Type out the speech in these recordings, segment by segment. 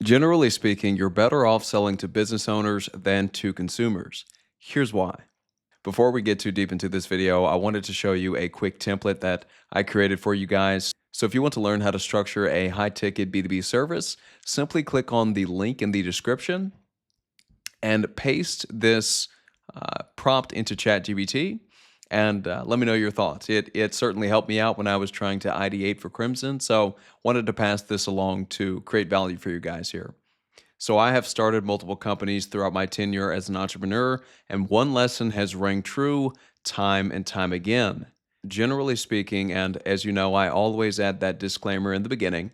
Generally speaking, you're better off selling to business owners than to consumers. Here's why. Before we get too deep into this video, I wanted to show you a quick template that I created for you guys. So if you want to learn how to structure a high-ticket B2B service, simply click on the link in the description and paste this prompt into ChatGPT and let me know your thoughts. It certainly helped me out when I was trying to ideate for Crimson, so wanted to pass this along to create value for you guys here. So I have started multiple companies throughout my tenure as an entrepreneur, and one lesson has rang true time and time again. Generally speaking, and as you know, I always add that disclaimer in the beginning,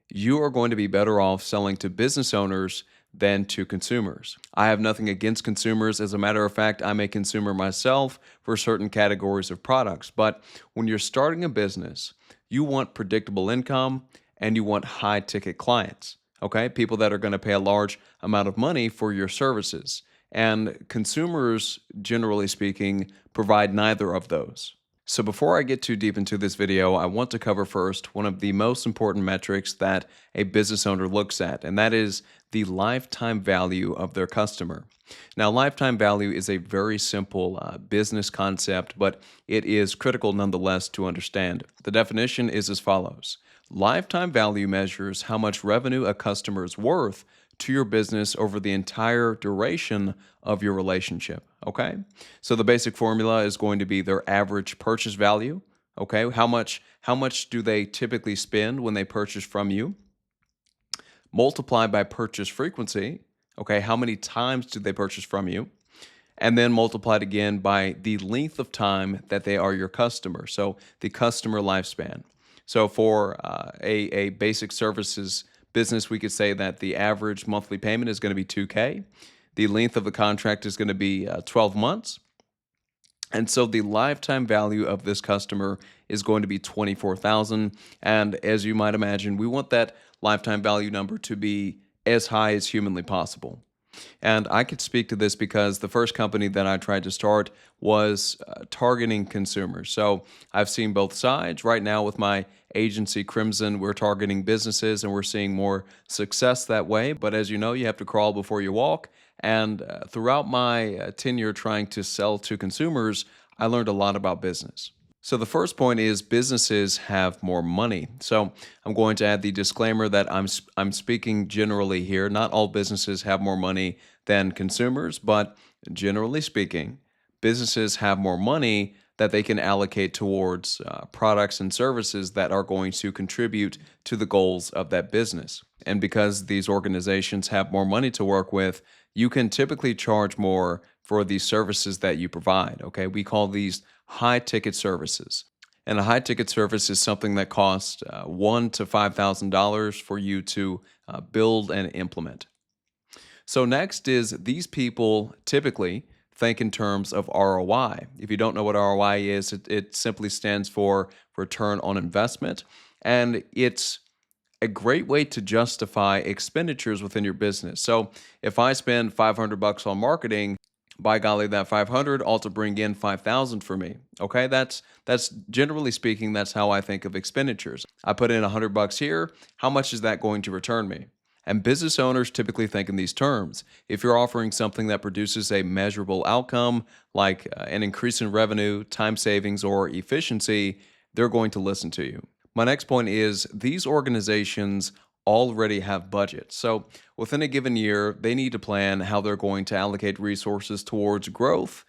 you are going to be better off selling to business owners than to consumers. I have nothing against consumers. As a matter of fact, I'm a consumer myself for certain categories of products. But when you're starting a business, you want predictable income and you want high ticket clients, okay? People that are going to pay a large amount of money for your services. And consumers, generally speaking, provide neither of those. So before I get too deep into this video, I want to cover first one of the most important metrics that a business owner looks at, and that is the lifetime value of their customer. Now, lifetime value is a very simple business concept, but it is critical nonetheless to understand. The definition is as follows. Lifetime value measures how much revenue a customer is worth to your business over the entire duration of your relationship, okay? So the basic formula is going to be their average purchase value, okay? How much do they typically spend when they purchase from you? Multiplied by purchase frequency, okay? How many times do they purchase from you? And then multiplied again by the length of time that they are your customer. So the customer lifespan. So for a basic services business, we could say that the average monthly payment is going to be 2K. The length of the contract is going to be 12 months. And so the lifetime value of this customer is going to be 24,000. And as you might imagine, we want that lifetime value number to be as high as humanly possible. And I could speak to this because the first company that I tried to start was targeting consumers. So I've seen both sides. Right now, with my agency Crimson, we're targeting businesses and we're seeing more success that way. But as you know, you have to crawl before you walk. And throughout my tenure trying to sell to consumers, I learned a lot about business. So the first point is businesses have more money. So I'm going to add the disclaimer that I'm speaking generally here. Not all businesses have more money than consumers, but generally speaking, businesses have more money that they can allocate towards products and services that are going to contribute to the goals of that business. And because these organizations have more money to work with, you can typically charge more for the services that you provide. Okay, we call these high ticket services. And a high ticket service is something that costs $1,000 to $5,000 for you to build and implement. So next is these people typically think in terms of ROI. If you don't know what ROI is, it simply stands for return on investment. And it's a great way to justify expenditures within your business. So if I spend 500 bucks on marketing, by golly, that 500 ought to bring in 5,000 for me. Okay, that's generally speaking, that's how I think of expenditures. I put in 100 bucks here. How much is that going to return me? And business owners typically think in these terms. If you're offering something that produces a measurable outcome, like an increase in revenue, time savings, or efficiency, they're going to listen to you. My next point is these organizations already have budgets. So within a given year, they need to plan how they're going to allocate resources towards growth,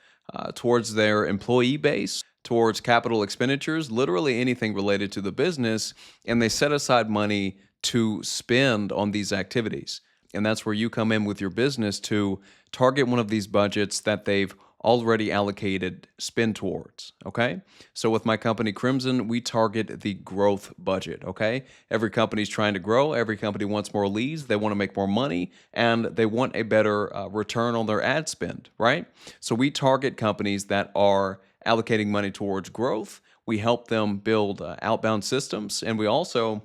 towards their employee base, towards capital expenditures, literally anything related to the business, and they set aside money to spend on these activities. And that's where you come in with your business to target one of these budgets that they've already allocated spend towards, okay? So with my company Crimson, we target the growth budget, okay? Every company's trying to grow. Every company wants more leads. They want to make more money, and they want a better return on their ad spend, right? So we target companies that are allocating money towards growth. We help them build outbound systems, and we also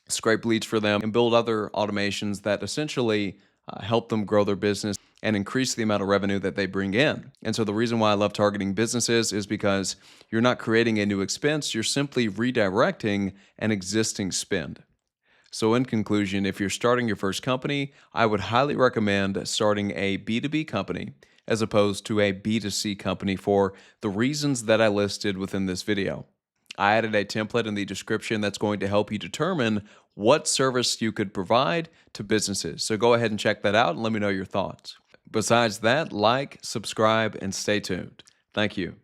scrape leads for them and build other automations that essentially help them grow their business and increase the amount of revenue that they bring in. And so the reason why I love targeting businesses is because you're not creating a new expense, you're simply redirecting an existing spend. So, in conclusion, if you're starting your first company, I would highly recommend starting a B2B company as opposed to a B2C company for the reasons that I listed within this video. I added a template in the description that's going to help you determine what service you could provide to businesses. So, go ahead and check that out and let me know your thoughts. Besides that, like, subscribe, and stay tuned. Thank you.